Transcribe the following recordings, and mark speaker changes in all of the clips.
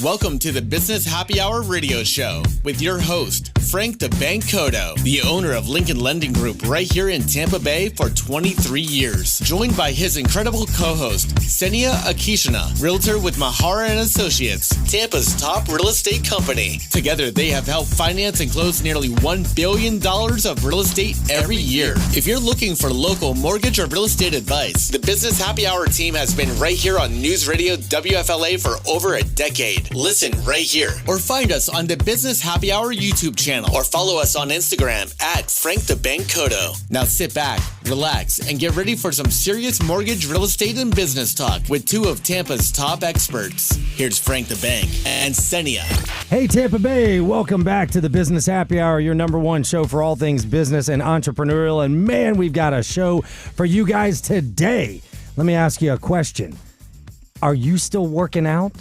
Speaker 1: Welcome to the Business Happy Hour radio show with your host, Frank the Bank Cotto, the owner of Lincoln Lending Group right here in Tampa Bay for 23 years. Joined by his incredible co-host, Senia Akishina, realtor with Mahara and Associates, Tampa's top real estate company. Together, they have helped finance and close nearly $1 billion of real estate every year. If you're looking for local mortgage or real estate advice, the Business Happy Hour team has been right here on News Radio WFLA for over a decade. Listen right here or find us on the Business Happy Hour YouTube channel or follow us on Instagram at Frank the Bank Cotto. Now sit back, relax, and get ready for some serious mortgage, real estate, and business talk with two of Tampa's top experts. Here's Frank the Bank and Senia.
Speaker 2: Hey, Tampa Bay, welcome back to the Business Happy Hour, your number one show for all things business and entrepreneurial. And man, we've got a show for you guys today. Let me ask you a question. Are you still working out?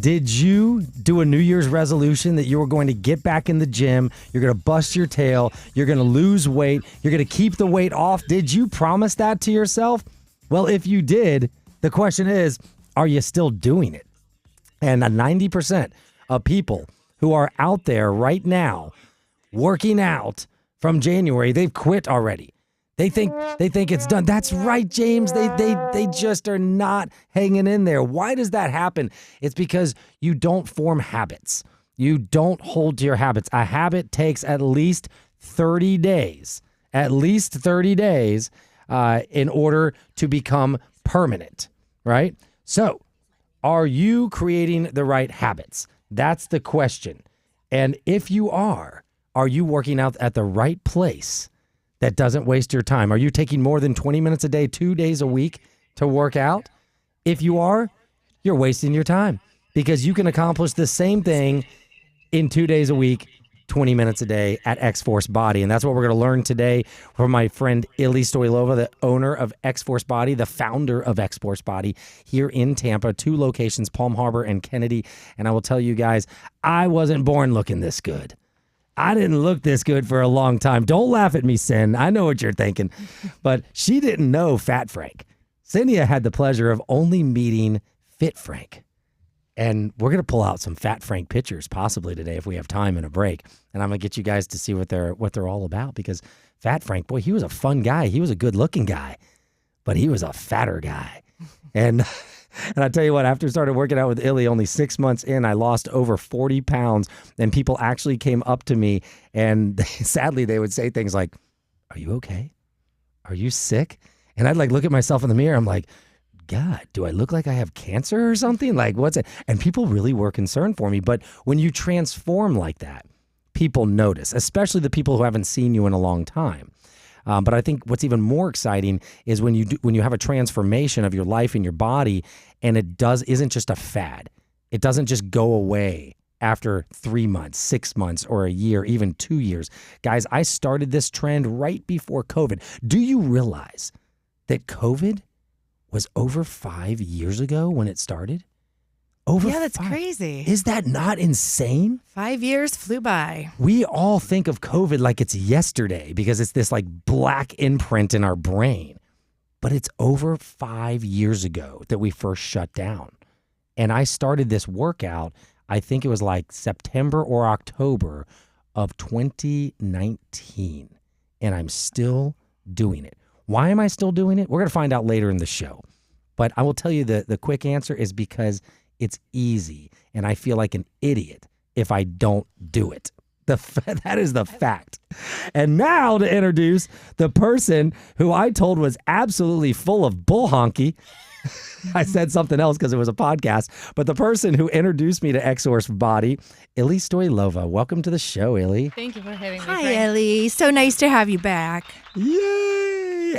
Speaker 2: Did you do a New Year's resolution that you were going to get back in the gym? You're going to bust your tail. You're going to lose weight. You're going to keep the weight off. Did you promise that to yourself? Well, if you did, the question is, are you still doing it? And 90% of people who are out there right now working out from January, they've quit already. They think it's done. That's right, James. They just are not hanging in there. Why does that happen? It's because you don't form habits. You don't hold to your habits. A habit takes at least 30 days. At least 30 days in order to become permanent, right? So, are you creating the right habits? That's the question. And if you are you working out at the right place that doesn't waste your time? Are you taking more than 20 minutes a day, 2 days a week to work out? If you are, you're wasting your time because you can accomplish the same thing in 2 days a week, 20 minutes a day at X-Force Body. And that's what we're going to learn today from my friend Ili Stoilova, the owner of X-Force Body, the founder of X-Force Body here in Tampa, 2 locations, Palm Harbor and Kennedy. And I will tell you guys, I wasn't born looking this good. I didn't look this good for a long time. Don't laugh at me, Sin. I know what you're thinking. But she didn't know Fat Frank. Senia had the pleasure of only meeting Fit Frank. And we're going to pull out some Fat Frank pictures possibly today if we have time in a break. And I'm going to get you guys to see what they're all about because Fat Frank, boy, he was a fun guy. He was a good-looking guy, but he was a fatter guy. And I tell you what, after I started working out with Ili, only 6 months in, I lost over 40 pounds. And people actually came up to me and sadly, they would say things like, "Are you okay? Are you sick?" And I'd look at myself in the mirror. I'm like, God, do I look like I have cancer or something? What's it? And people really were concerned for me. But when you transform like that, people notice, especially the people who haven't seen you in a long time. But I think what's even more exciting is when you have a transformation of your life and your body, and it isn't just a fad. It doesn't just go away after 3 months, 6 months, or a year, even 2 years. Guys, I started this trend right before COVID. Do you realize that COVID was over 5 years ago when it started?
Speaker 3: Yeah, that's crazy.
Speaker 2: Is that not insane?
Speaker 3: 5 years flew by.
Speaker 2: We all think of COVID like it's yesterday because it's this black imprint in our brain. But it's over 5 years ago that we first shut down. And I started this workout, I think it was September or October of 2019. And I'm still doing it. Why am I still doing it? We're going to find out later in the show. But I will tell you the quick answer is because it's easy, and I feel like an idiot if I don't do it. That is the fact. And now to introduce the person who I told was absolutely full of bull honky. I said something else because it was a podcast, but the person who introduced me to X-Force Body, Ili Stoilova. Welcome to the show, Ili.
Speaker 4: Thank you for having me.
Speaker 3: Hi, Ili. So nice to have you back.
Speaker 2: Yay!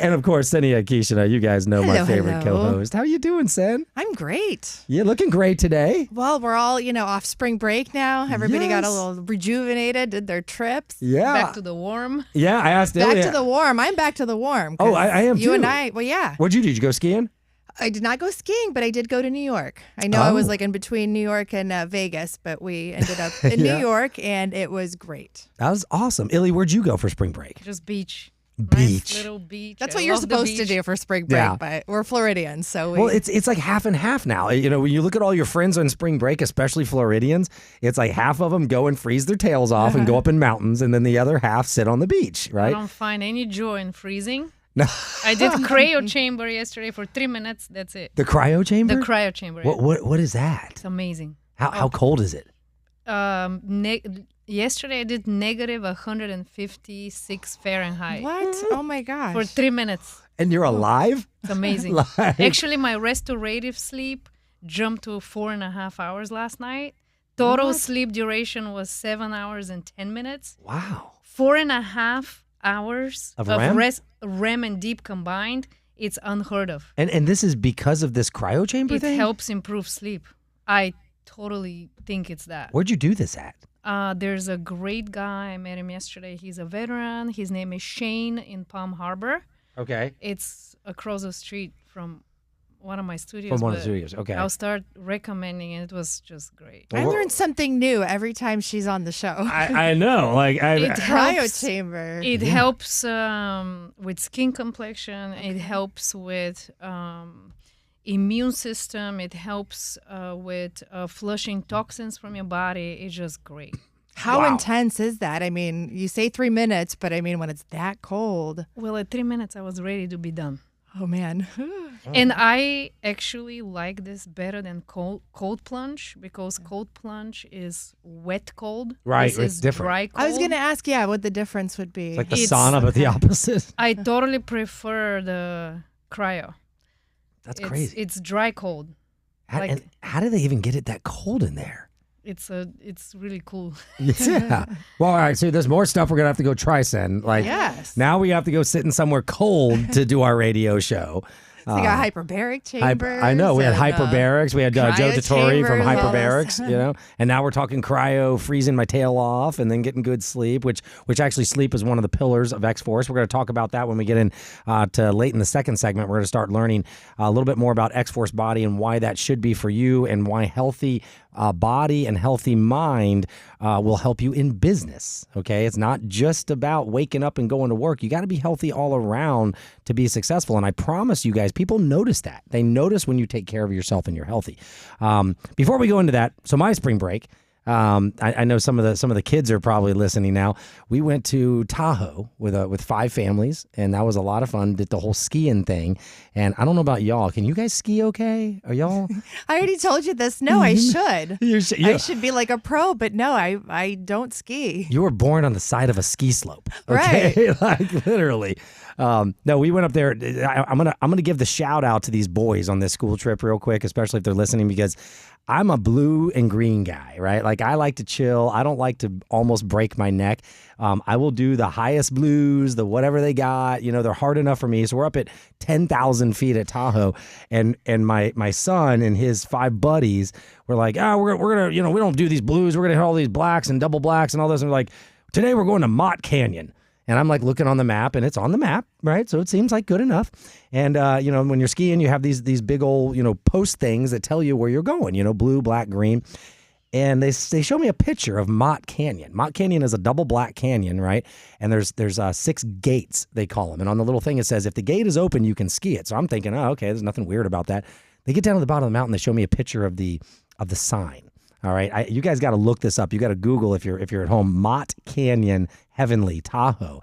Speaker 2: And of course, Senia Akishina, you guys know my favorite co-host. How you doing, Sen?
Speaker 3: I'm great.
Speaker 2: You're looking great today.
Speaker 3: Well, we're all, off spring break now. Everybody got a little rejuvenated, did their trips.
Speaker 2: Yeah.
Speaker 4: Back to the warm.
Speaker 2: Yeah, I asked
Speaker 3: Back
Speaker 2: Ili.
Speaker 3: to the warm. I'm back to the warm.
Speaker 2: Oh, I am too.
Speaker 3: You and I, well, yeah.
Speaker 2: What'd you do? Did you go skiing?
Speaker 3: I did not go skiing, but I did go to New York. I know I was in between New York and Vegas, but we ended up in New York, and it was great.
Speaker 2: That was awesome. Ili, where'd you go for spring break?
Speaker 4: Just beach.
Speaker 2: Beach.
Speaker 4: Nice little beach.
Speaker 3: That's
Speaker 4: I
Speaker 3: what you're
Speaker 4: love the
Speaker 3: supposed to
Speaker 4: beach.
Speaker 3: do for spring break,
Speaker 2: Yeah.
Speaker 3: but we're Floridians, so we.
Speaker 2: Well, it's like half and half now. You know, when you look at all your friends on spring break, especially Floridians, it's like half of them go and freeze their tails off and go up in mountains, and then the other half sit on the beach,
Speaker 4: I
Speaker 2: right?
Speaker 4: don't find any joy in freezing.
Speaker 2: No.
Speaker 4: I did cryo chamber yesterday for 3 minutes. That's it.
Speaker 2: The cryo chamber?
Speaker 4: The cryo chamber.
Speaker 2: What is that?
Speaker 4: It's amazing.
Speaker 2: How cold is it?
Speaker 4: Yesterday I did negative 156 Fahrenheit
Speaker 3: What? Oh my gosh.
Speaker 4: for 3 minutes.
Speaker 2: And you're alive?
Speaker 4: It's amazing.
Speaker 2: Like-
Speaker 4: Actually, my restorative sleep jumped to 4.5 hours last night. Total sleep duration was 7 hours and 10 minutes.
Speaker 2: Wow.
Speaker 4: 4.5 hours
Speaker 2: Of REM?
Speaker 4: REM and deep combined. It's unheard of.
Speaker 2: And this is because of this cryo chamber
Speaker 4: It
Speaker 2: thing?
Speaker 4: helps improve sleep. I totally think it's that.
Speaker 2: Where'd you do this at?
Speaker 4: There's a great guy. I met him yesterday. He's a veteran. His name is Shane in Palm Harbor.
Speaker 2: Okay.
Speaker 4: It's across the street from one of my studios.
Speaker 2: From one of the
Speaker 4: but
Speaker 2: studios. Okay.
Speaker 4: I'll start recommending it. It was just great.
Speaker 3: I learned something new every time she's on the show.
Speaker 2: I know. Like
Speaker 4: It
Speaker 3: Cryo
Speaker 4: helps.
Speaker 3: chamber.
Speaker 4: It helps with skin complexion. It helps with immune system. It helps with flushing toxins from your body. It's just great.
Speaker 3: How intense is that? I mean, you say 3 minutes, but I mean, when it's that cold.
Speaker 4: Well, at 3 minutes, I was ready to be done.
Speaker 3: Oh, man.
Speaker 4: And I actually like this better than cold plunge because cold plunge is wet cold.
Speaker 2: Right,
Speaker 4: This
Speaker 2: it's
Speaker 4: is
Speaker 2: different.
Speaker 4: Dry cold.
Speaker 3: I was going to ask, what the difference would be.
Speaker 2: It's like the
Speaker 4: It's-
Speaker 2: sauna, but the opposite.
Speaker 4: I totally prefer the cryo.
Speaker 2: That's crazy.
Speaker 4: It's dry cold. like-
Speaker 2: and how do they even get it that cold in there?
Speaker 4: It's really cool.
Speaker 2: Yeah. Well, all right. So there's more stuff we're gonna have to go try, Sen. Like,
Speaker 3: Yes.
Speaker 2: now we have to go sit in somewhere cold to do our radio show.
Speaker 3: They got hyperbaric chambers.
Speaker 2: I know. We had
Speaker 3: and,
Speaker 2: hyperbarics. We had Joe
Speaker 3: cryo
Speaker 2: Dettori from
Speaker 3: chambers, all
Speaker 2: Hyperbarics,
Speaker 3: this.
Speaker 2: you know. And now we're talking cryo, freezing my tail off, and then getting good sleep, which actually sleep is one of the pillars of X-Force. We're going to talk about that when we get in to late in the second segment. We're going to start learning a little bit more about X-Force Body and why that should be for you, and why healthy body and healthy mind will help you in business. Okay, it's not just about waking up and going to work. You got to be healthy all around to be successful. And I promise you guys, people notice that. They notice when you take care of yourself and you're healthy. Before we go into that, so my spring break. I know some of the kids are probably listening now. We went to Tahoe with 5 families, and that was a lot of fun. Did the whole skiing thing, and I don't know about y'all. Can you guys ski okay? Are y'all?
Speaker 3: I already told you this. No, I should.
Speaker 2: You
Speaker 3: I should be like a pro, but no, I don't ski.
Speaker 2: were born on the side of a ski slope, okay? Like literally. No, we went up there. I'm gonna give the shout out to these boys on this school trip real quick, especially if they're listening, because I'm a blue and green guy, right? Like, I like to chill. I don't like to almost break my neck. I will do the highest blues, the whatever they got. You know, they're hard enough for me. So we're up at 10,000 feet at Tahoe, and my son and his 5 buddies were like, we're gonna, we don't do these blues. We're gonna hit all these blacks and double blacks and all this. And we're like, today we're going to Mott Canyon. And I'm like looking on the map, and it's on the map, right? So it seems like good enough. And, when you're skiing, you have these big old, post things that tell you where you're going, blue, black, green. And they show me a picture of Mott Canyon. Mott Canyon is a double black canyon, right? And there's 6 gates, they call them. And on the little thing, it says, if the gate is open, you can ski it. So I'm thinking, okay, there's nothing weird about that. They get down to the bottom of the mountain, they show me a picture of the sign. All right, you guys got to look this up. You got to Google if you're at home. Mott Canyon, Heavenly, Tahoe.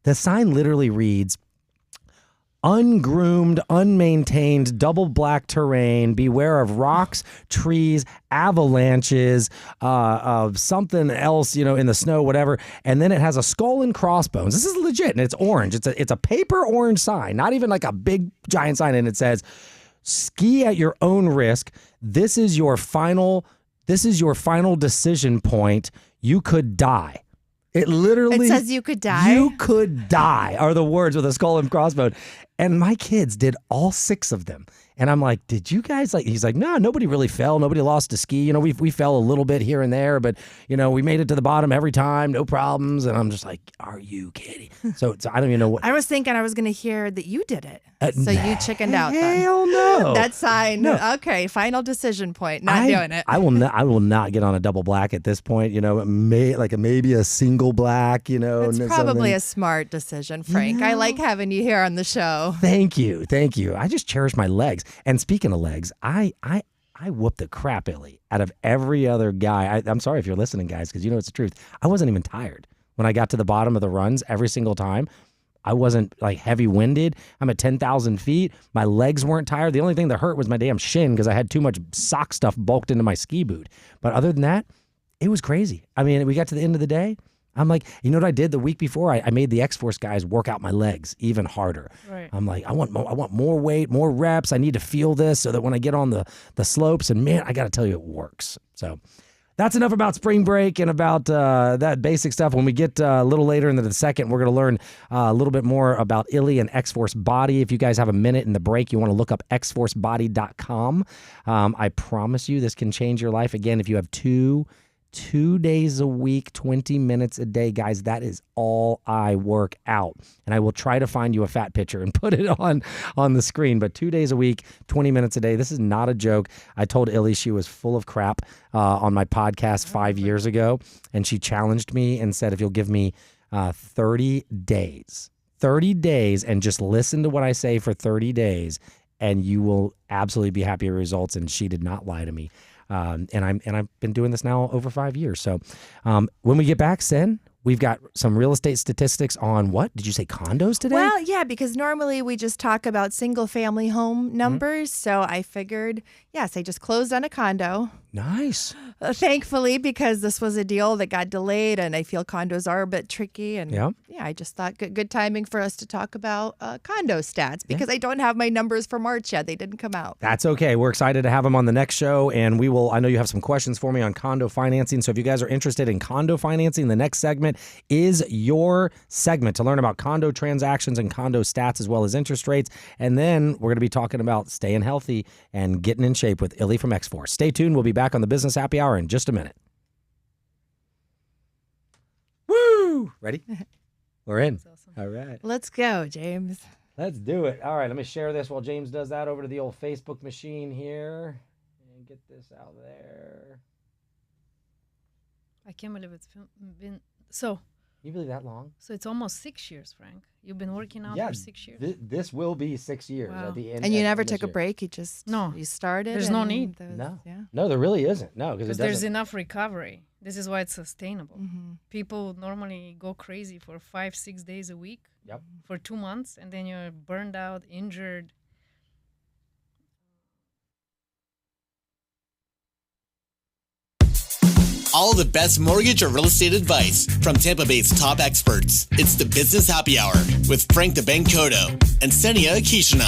Speaker 2: The sign literally reads, "Ungroomed, unmaintained, double black terrain. Beware of rocks, trees, avalanches, something else, in the snow, whatever." And then it has a skull and crossbones. This is legit, and it's orange. It's a paper orange sign, not even like a big giant sign. And it says, "Ski at your own risk. This is your final decision point. You could die." It literally
Speaker 3: It says you could die?
Speaker 2: You could die are the words with a skull and crossbone. And my kids did all 6 of them. And I'm like, did you guys like, he's like, no, nobody really fell. Nobody lost a ski. You know, we fell a little bit here and there, but you know, we made it to the bottom every time, no problems. And I'm just like, are you kidding? So I don't even know what.
Speaker 3: I was thinking I was going to hear that you did it. So you chickened out then.
Speaker 2: Hell no.
Speaker 3: That sign. No. Okay. Final decision point. Not doing it.
Speaker 2: I will not get on a double black at this point. You know, maybe a single black, you know.
Speaker 3: It's probably a smart decision, Frank. I like having you here on the show.
Speaker 2: Thank you. I just cherish my legs. And speaking of legs, I whooped the crap, Illy, out of every other guy. I'm sorry if you're listening, guys, because you know it's the truth. I wasn't even tired when I got to the bottom of the runs every single time. I wasn't like heavy winded. I'm at 10,000 feet. My legs weren't tired. The only thing that hurt was my damn shin because I had too much sock stuff bulked into my ski boot. But other than that, it was crazy. I mean, we got to the end of the day. I'm like, you know what I did the week before? I made the X-Force guys work out my legs even harder.
Speaker 4: Right.
Speaker 2: I'm like, I want more weight, more reps. I need to feel this so that when I get on the slopes, and man, I got to tell you, it works. So that's enough about spring break and about that basic stuff. When we get a little later into the second, we're going to learn a little bit more about Illy and X-Force Body. If you guys have a minute in the break, you want to look up xforcebody.com. I promise you this can change your life. Again, if you have two days a week, 20 minutes a day, guys, that is all I work out. And I will try to find you a fat picture and put it on the screen. But 2 days a week, 20 minutes a day. This is not a joke. I told Illy she was full of crap on my podcast 5 years ago. And she challenged me and said, if you'll give me 30 days and just listen to what I say for 30 days, and you will absolutely be happy with results. And she did not lie to me. And I've been doing this now over 5 years. So when we get back, Sen, we've got some real estate statistics on what? Did you say condos today?
Speaker 3: Well, yeah, because normally we just talk about single family home numbers. So I figured, yes, I just closed on a condo.
Speaker 2: Nice.
Speaker 3: Thankfully, because this was a deal that got delayed and I feel condos are a bit tricky. And yeah, I just thought good timing for us to talk about condo stats because I don't have my numbers for March yet. They didn't come out.
Speaker 2: That's okay. We're excited to have them on the next show. And I know you have some questions for me on condo financing. So if you guys are interested in condo financing, the next segment is your segment to learn about condo transactions and condo stats as well as interest rates. And then we're going to be talking about staying healthy and getting in shape with Illy from X-Force. Stay tuned. We'll be back on the Business Happy Hour in just a minute. Woo! Ready? We're in.
Speaker 3: Awesome.
Speaker 2: All right.
Speaker 3: Let's go, James.
Speaker 2: Let's do it. All right, let me share this while James does that over to the old Facebook machine here and get this out there.
Speaker 4: I can't believe it's been so.
Speaker 2: You believe that long?
Speaker 4: So it's almost 6 years, Frank. You've been working out for 6 years.
Speaker 2: This will be 6 years
Speaker 4: Wow.
Speaker 2: at the end.
Speaker 3: And you never took a break? You just
Speaker 4: No.
Speaker 3: You started?
Speaker 4: There's no need.
Speaker 2: No, there really isn't. No, because
Speaker 4: there's enough recovery. This is why it's sustainable.
Speaker 3: Mm-hmm.
Speaker 4: People normally go crazy for 5-6 days a week.
Speaker 2: Yep.
Speaker 4: For 2 months, and then you're burned out, injured.
Speaker 1: All the best mortgage or real estate advice from Tampa Bay's top experts. It's the Business Happy Hour with Frank the Bank Cotto and Senia Akishina.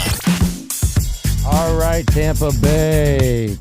Speaker 2: All right, Tampa Bay.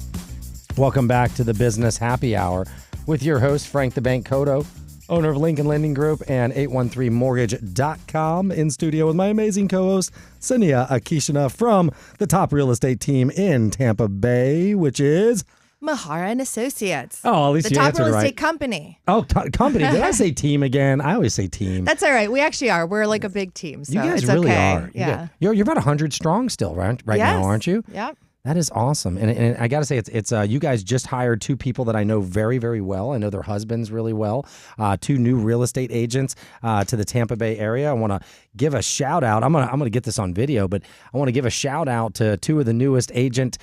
Speaker 2: Welcome back to the Business Happy Hour with your host, Frank the Bank Cotto, owner of Lincoln Lending Group and 813mortgage.com, in studio with my amazing co-host, Senia Akishina from the top real estate team in Tampa Bay, which is
Speaker 3: Mahara and Associates.
Speaker 2: Oh, at least
Speaker 3: the
Speaker 2: you
Speaker 3: top
Speaker 2: answered
Speaker 3: real
Speaker 2: right.
Speaker 3: estate company.
Speaker 2: Oh, company. Did I say team again? I always say team.
Speaker 3: That's all right. We actually are. We're like a big team. So
Speaker 2: you guys
Speaker 3: it's
Speaker 2: really
Speaker 3: okay.
Speaker 2: are.
Speaker 3: Yeah.
Speaker 2: You're about 100 strong still, right now, aren't you?
Speaker 3: Yep.
Speaker 2: That is awesome. And I got to say, it's you guys just hired 2 people that I know very, very well. I know their husbands really well. 2 new real estate agents to the Tampa Bay area. I want to give a shout out. I'm gonna get this on video, but I want to give a shout out to 2 of the newest agent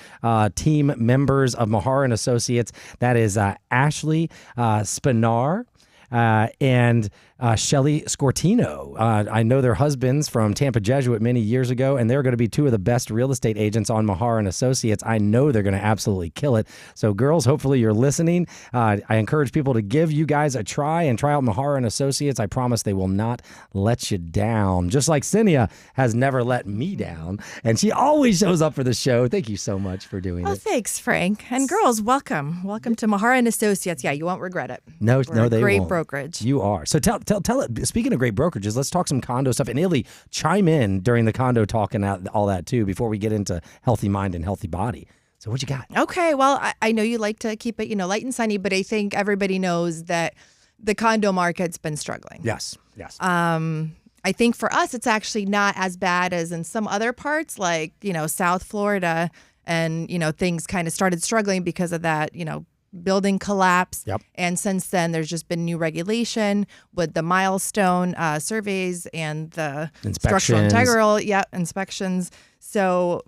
Speaker 2: team members of Mahara and Associates. That is Ashley Spinar and Shelly Scortino. I know their husbands from Tampa Jesuit many years ago, and they're going to be 2 of the best real estate agents on Mahara and Associates. I know they're going to absolutely kill it. So girls, hopefully you're listening. I encourage people to give you guys a try and try out Mahara and Associates. I promise they will not let you down. Just like Senia has never let me down, and she always shows up for the show. Thank you so much for doing it.
Speaker 3: Thanks, Frank. And girls, welcome. Welcome to Mahara and Associates. Yeah, you won't regret it.
Speaker 2: No,
Speaker 3: We're a
Speaker 2: they
Speaker 3: great
Speaker 2: won't.
Speaker 3: brokerage.
Speaker 2: You are. So tell Tell it. Speaking of great brokerages, let's talk some condo stuff. And Illy, chime in during the condo talk and all that too before we get into healthy mind and healthy body. So what you got?
Speaker 3: Okay, well, I know you like to keep it, light and sunny, but I think everybody knows that the condo market's been struggling.
Speaker 2: Yes.
Speaker 3: I think for us, it's actually not as bad as in some other parts, like, South Florida, and, things kind of started struggling because of that, building collapse.
Speaker 2: Yep.
Speaker 3: And since then, there's just been new regulation with the milestone surveys and the structural integral inspections. So,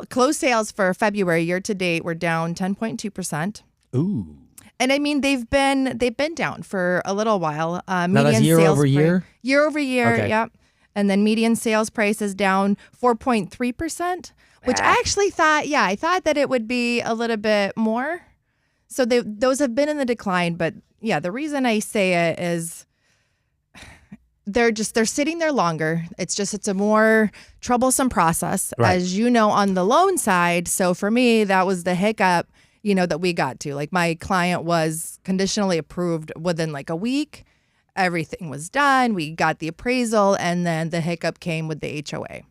Speaker 3: closed sales for February year to date were down 10.2%.
Speaker 2: Ooh.
Speaker 3: And I mean, they've been down for a little while.
Speaker 2: Now that's year over year?
Speaker 3: Year over year,
Speaker 2: okay.
Speaker 3: Yep. And then median sales price is down 4.3%, which I actually thought, I thought that it would be a little bit more. So those have been in the decline. But the reason I say it is they're sitting there longer. It's a more troublesome process, as you know, on the loan side. So for me, that was the hiccup, that we got to. Like, my client was conditionally approved within like a week. Everything was done. We got the appraisal, and then the hiccup came with the HOA.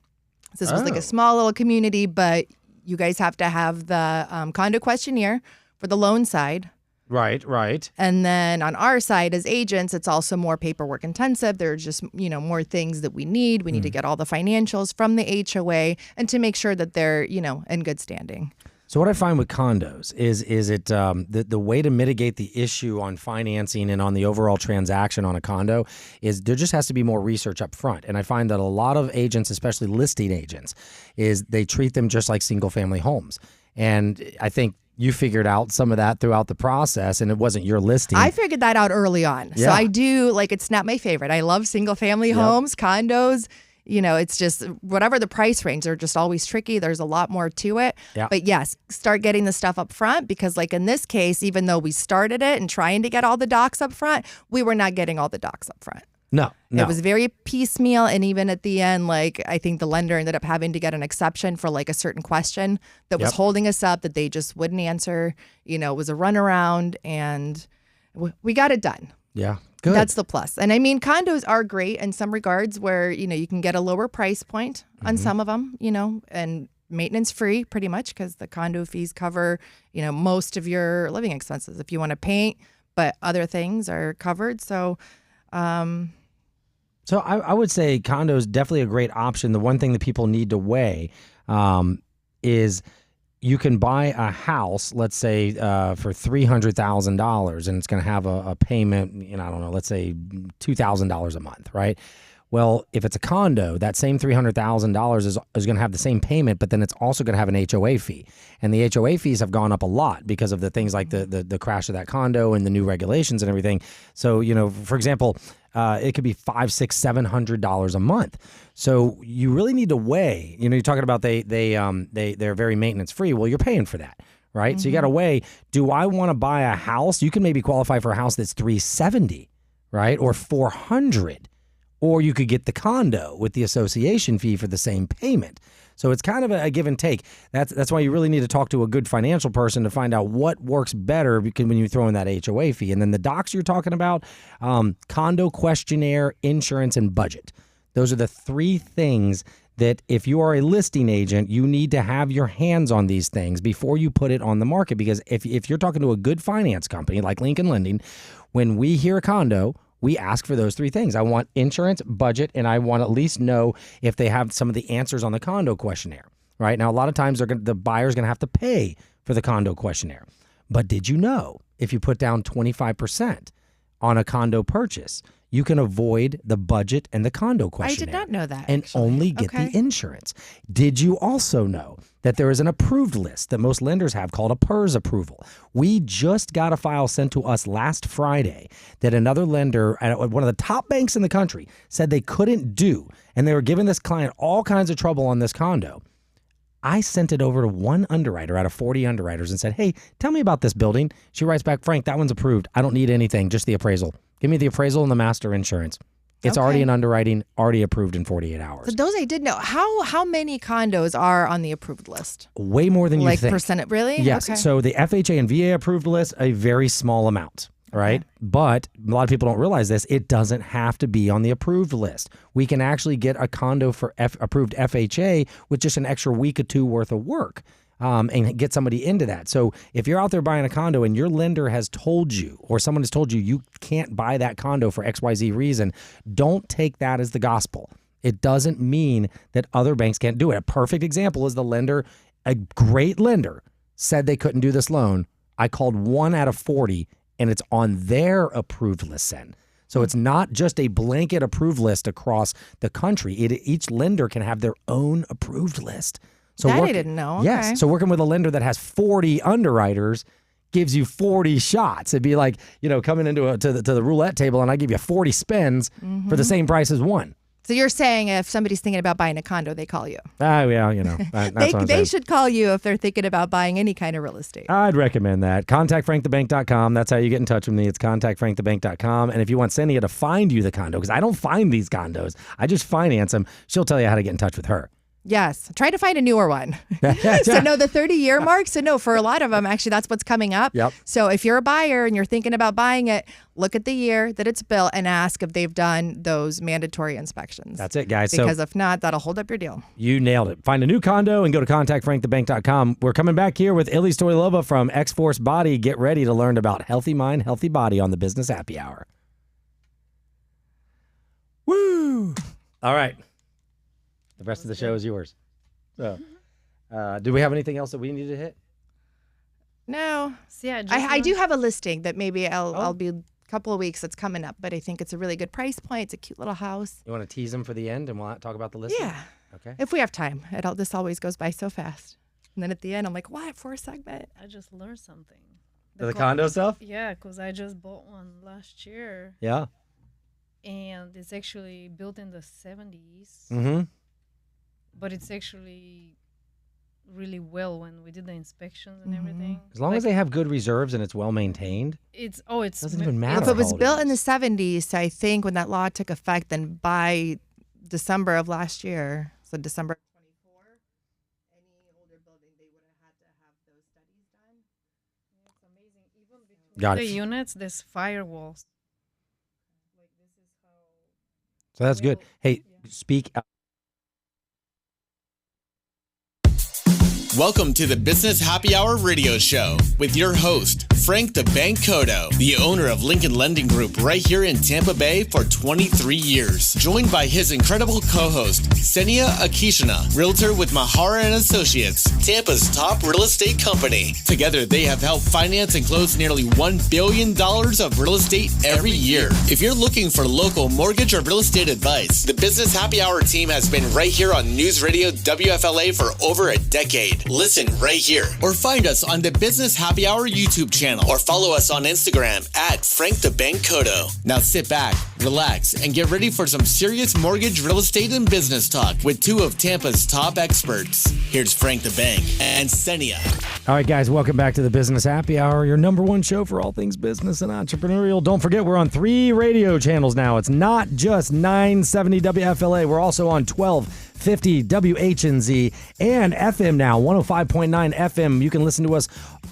Speaker 3: So this was like a small little community, but you guys have to have the condo questionnaire for the loan side.
Speaker 2: Right.
Speaker 3: And then on our side as agents, it's also more paperwork intensive. There are just, more things that we need. We need to get all the financials from the HOA and to make sure that they're, in good standing.
Speaker 2: So what I find with condos is it the way to mitigate the issue on financing and on the overall transaction on a condo is there just has to be more research up front. And I find that a lot of agents, especially listing agents, is they treat them just like single family homes. And I think you figured out some of that throughout the process, and it wasn't your listing.
Speaker 3: I figured that out early on.
Speaker 2: Yeah.
Speaker 3: So I do, it's not my favorite. I love single family homes, condos. It's just whatever the price range, they're just always tricky. There's a lot more to it.
Speaker 2: Yeah.
Speaker 3: But yes, start getting the stuff up front, because like in this case, even though we started it and trying to get all the docs up front, we were not getting all the docs up front.
Speaker 2: No.
Speaker 3: It was very piecemeal. And even at the end, I think the lender ended up having to get an exception for a certain question that was holding us up that they just wouldn't answer. It was a runaround, and we got it done.
Speaker 2: Yeah. Good.
Speaker 3: That's the plus. And I mean, condos are great in some regards where, you can get a lower price point on some of them, and maintenance free pretty much, because the condo fees cover, most of your living expenses if you want to paint, but other things are covered. So,
Speaker 2: I would say condo is definitely a great option. The one thing that people need to weigh is you can buy a house, let's say for $300,000, and it's going to have a payment, I don't know, let's say $2,000 a month, right? Well, if it's a condo, that same $300,000 is going to have the same payment, but then it's also going to have an HOA fee. And the HOA fees have gone up a lot because of the things like the crash of that condo and the new regulations and everything. So, for example, it could be $500, $600, $700 a month. So you really need to weigh. You're talking about they're very maintenance free. Well, you're paying for that, right? Mm-hmm. So you got to weigh. Do I want to buy a house? You can maybe qualify for a house that's $370, right, or $400. Or you could get the condo with the association fee for the same payment. So it's kind of a give and take. That's why you really need to talk to a good financial person to find out what works better, because when you throw in that HOA fee. And then the docs you're talking about, condo questionnaire, insurance, and budget. Those are the three things that if you are a listing agent, you need to have your hands on these things before you put it on the market. Because if you're talking to a good finance company like Lincoln Lending, when we hear a condo, we ask for those three things. I want insurance, budget, and I want to at least know if they have some of the answers on the condo questionnaire. Right now, a lot of times the buyer's going to have to pay for the condo questionnaire. But did you know if you put down 25% on a condo purchase, you can avoid the budget and the condo questionnaire?
Speaker 3: I did not know that.
Speaker 2: And
Speaker 3: actually.
Speaker 2: Only get the insurance. Did you also know that there is an approved list that most lenders have called a PERS approval? We just got a file sent to us last Friday that another lender at one of the top banks in the country said they couldn't do, and they were giving this client all kinds of trouble on this condo. I sent it over to one underwriter out of 40 underwriters and said, hey, tell me about this building. She writes back, Frank, that one's approved. I don't need anything, just the appraisal. Give me the appraisal and the master insurance. It's already in underwriting, already approved in 48 hours.
Speaker 3: So those I did know. How many condos are on the approved list?
Speaker 2: Way more than you think.
Speaker 3: Percent, really?
Speaker 2: Yes.
Speaker 3: Okay.
Speaker 2: So the FHA and VA approved list, a very small amount. right?
Speaker 3: Okay.
Speaker 2: But a lot of people don't realize this. It doesn't have to be on the approved list. We can actually get a condo for approved FHA with just an extra week or two worth of work. And get somebody into that. So if you're out there buying a condo and your lender has told you, or someone has told you, you can't buy that condo for XYZ reason, don't take that as the gospel. It doesn't mean that other banks can't do it. A perfect example is the lender, a great lender, said they couldn't do this loan. I called 1 out of 40 and it's on their approved list then. So it's not just a blanket approved list across the country. Each lender can have their own approved list. So
Speaker 3: that I didn't know. Okay.
Speaker 2: Yes. So working with a lender that has 40 underwriters gives you 40 shots. It'd be like, coming into to the roulette table and I give you 40 spins for the same price as one.
Speaker 3: So you're saying if somebody's thinking about buying a condo, they call you?
Speaker 2: Oh, yeah, that's what I'm
Speaker 3: they
Speaker 2: saying.
Speaker 3: should call you if they're thinking about buying any kind of real estate.
Speaker 2: I'd recommend that. ContactFrankTheBank.com. That's how you get in touch with me. It's ContactFrankTheBank.com. And if you want Cynthia to find you the condo, because I don't find these condos, I just finance them, she'll tell you how to get in touch with her.
Speaker 3: Yes. Try to find a newer one. So no, the 30-year mark. So no, for a lot of them, actually, that's what's coming up.
Speaker 2: Yep.
Speaker 3: So if you're a buyer and you're thinking about buying it, look at the year that it's built and ask if they've done those mandatory inspections.
Speaker 2: That's it, guys.
Speaker 3: Because if not, that'll hold up your deal.
Speaker 2: You nailed it. Find a new condo and go to ContactFrankTheBank.com. We're coming back here with Ili Stoilova from X-Force Body. Get ready to learn about healthy mind, healthy body on the Business Happy Hour. Woo! All right. The rest of the show is yours. So, do we have anything else that we need to hit?
Speaker 3: No.
Speaker 4: So yeah,
Speaker 3: I do have a listing that maybe I'll be a couple of weeks that's coming up, but I think it's a really good price point. It's a cute little house.
Speaker 2: You want to tease them for the end and we'll talk about the listing?
Speaker 3: Yeah.
Speaker 2: Okay.
Speaker 3: If we have time. This always goes by so fast. And then at the end, I'm like, what? For a segment?
Speaker 4: I just learned something.
Speaker 2: The condo stuff?
Speaker 4: Yeah, because I just bought one last year.
Speaker 2: Yeah.
Speaker 4: And it's actually built in the 70s.
Speaker 2: Mm-hmm.
Speaker 4: But it's actually really well when we did the inspections and everything.
Speaker 2: As long as they have good reserves and it's well maintained.
Speaker 4: It
Speaker 2: doesn't even matter.
Speaker 3: If it was
Speaker 2: how old
Speaker 3: built
Speaker 2: it
Speaker 3: in the
Speaker 2: is.
Speaker 3: 70s, I think when that law took effect, then by December of last year, so December 24, any older building, they would have had to have those studies done.
Speaker 4: It's amazing. Even between
Speaker 2: Got
Speaker 4: the
Speaker 2: it.
Speaker 4: units, there's firewalls. Like this is how.
Speaker 2: So that's good. Hey, speak out.
Speaker 1: Welcome to the Business Happy Hour radio show with your host, Frank the Bank Cotto, the owner of Lincoln Lending Group right here in Tampa Bay for 23 years. Joined by his incredible co-host, Senia Akishina, realtor with Mahara and Associates, Tampa's top real estate company. Together, they have helped finance and close nearly $1 billion of real estate every year. If you're looking for local mortgage or real estate advice, the Business Happy Hour team has been right here on News Radio WFLA for over a decade. Listen right here or find us on the Business Happy Hour YouTube channel or follow us on Instagram at Frank the Bank Cotto. Now sit back, relax, and get ready for some serious mortgage, real estate, and business talk with two of Tampa's top experts. Here's Frank the Bank and Senia.
Speaker 2: All right, guys, welcome back to the Business Happy Hour, your number one show for all things business and entrepreneurial. Don't forget, we're on 3 radio channels now. It's not just 970 WFLA. We're also on 1250 WHNZ and FM now, 105.9 FM. You can listen to us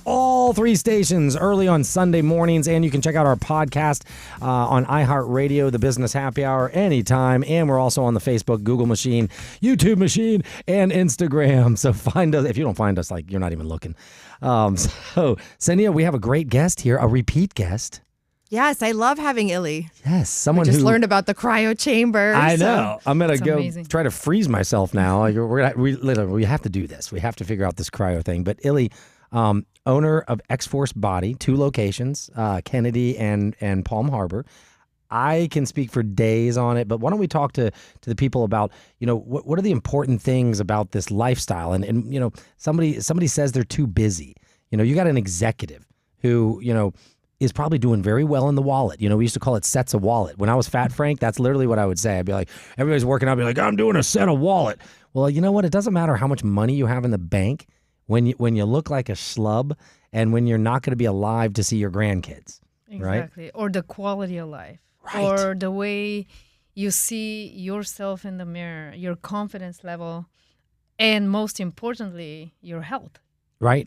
Speaker 2: all 3 stations early on Sunday mornings, and you can check out our podcast on iHeartRadio, the Business Happy Hour, anytime. And we're also on the Facebook, Google machine, YouTube machine, and Instagram. So find us. If you don't find us, like, you're not even looking. So, Senia, we have a great guest here, a repeat guest.
Speaker 3: Yes, I love having Ili.
Speaker 2: Yes, someone
Speaker 3: We just
Speaker 2: who
Speaker 3: learned about the cryo chamber.
Speaker 2: I know. I'm gonna go
Speaker 4: amazing.
Speaker 2: try to freeze myself now. Like, we have to do this. We have to figure out this cryo thing. But Ili, owner of X-Force Body, 2 locations, Kennedy and Palm Harbor. I can speak for days on it, but why don't we talk to the people about, what are the important things about this lifestyle? And somebody says they're too busy. You got an executive who, is probably doing very well in the wallet. We used to call it sets of wallet. When I was fat, Frank, that's literally what I would say. I'd be like, everybody's working out, I'd be like, I'm doing a set of wallet. Well, you know what? It doesn't matter how much money you have in the bank when you look like a schlub and when you're not going to be alive to see your grandkids.
Speaker 4: Exactly.
Speaker 2: Right?
Speaker 4: Or the quality of life.
Speaker 2: Right.
Speaker 4: Or the way you see yourself in the mirror, your confidence level, and most importantly, your health.
Speaker 2: Right.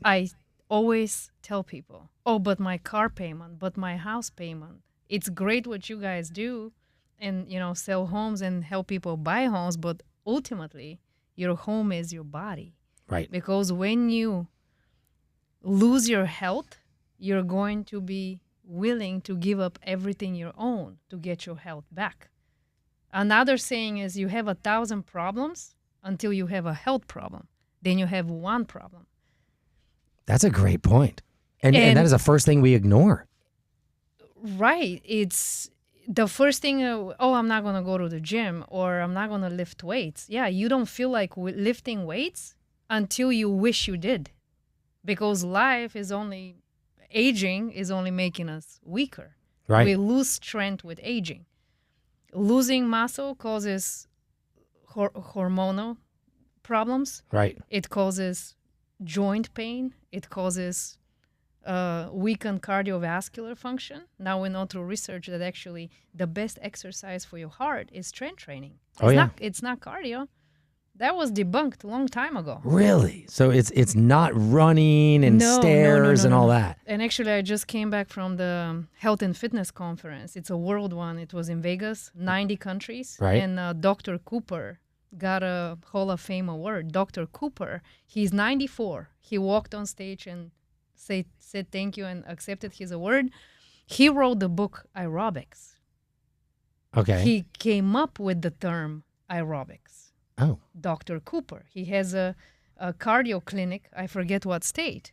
Speaker 4: always tell people, oh, but my car payment, but my house payment. It's great what you guys do and, sell homes and help people buy homes, but ultimately your home is your body.
Speaker 2: Right.
Speaker 4: Because when you lose your health, you're going to be willing to give up everything you own to get your health back. Another saying is you have 1,000 problems until you have a health problem. Then you have one problem.
Speaker 2: That's a great point. And that is the first thing we ignore.
Speaker 4: Right. It's the first thing, I'm not going to go to the gym or I'm not going to lift weights. Yeah, you don't feel like lifting weights until you wish you did. Because aging is only making us weaker.
Speaker 2: Right.
Speaker 4: We lose strength with aging. Losing muscle causes hormonal problems.
Speaker 2: Right.
Speaker 4: It causes joint pain. It causes weakened cardiovascular function. Now we know through research that actually the best exercise for your heart is strength training. It's not cardio. That was debunked a long time ago.
Speaker 2: Really? So it's not running and stairs and all that.
Speaker 4: And actually, I just came back from the Health and Fitness Conference. It's a world one. It was in Vegas, 90 countries.
Speaker 2: Right.
Speaker 4: And Dr. Cooper got a Hall of Fame award. Dr. Cooper, he's 94. He walked on stage and said thank you and accepted his award. He wrote the book Aerobics.
Speaker 2: Okay.
Speaker 4: He came up with the term aerobics.
Speaker 2: Oh.
Speaker 4: Dr. Cooper. He has a cardio clinic, I forget what state.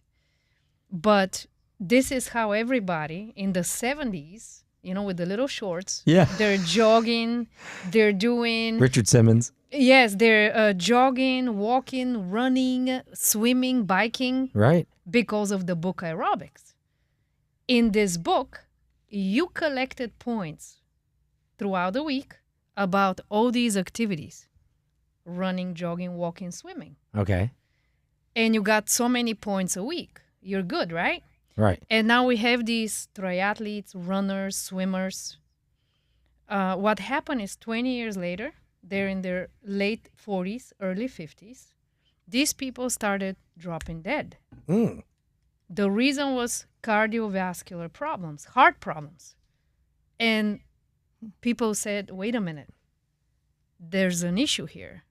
Speaker 4: But this is how everybody in the 70s, with the little shorts, they're jogging, they're doing...
Speaker 2: Richard Simmons.
Speaker 4: Yes, they're jogging, walking, running, swimming, biking.
Speaker 2: Right.
Speaker 4: Because of the book Aerobics. In this book, you collected points throughout the week about all these activities. Running, jogging, walking, swimming.
Speaker 2: Okay.
Speaker 4: And you got so many points a week. You're good, right?
Speaker 2: Right.
Speaker 4: And now we have these triathletes, runners, swimmers. What happened is 20 years later, they're in their late 40s, early 50s. These people started dropping dead. The reason was cardiovascular problems, heart problems. And people said, wait a minute, there's an issue here.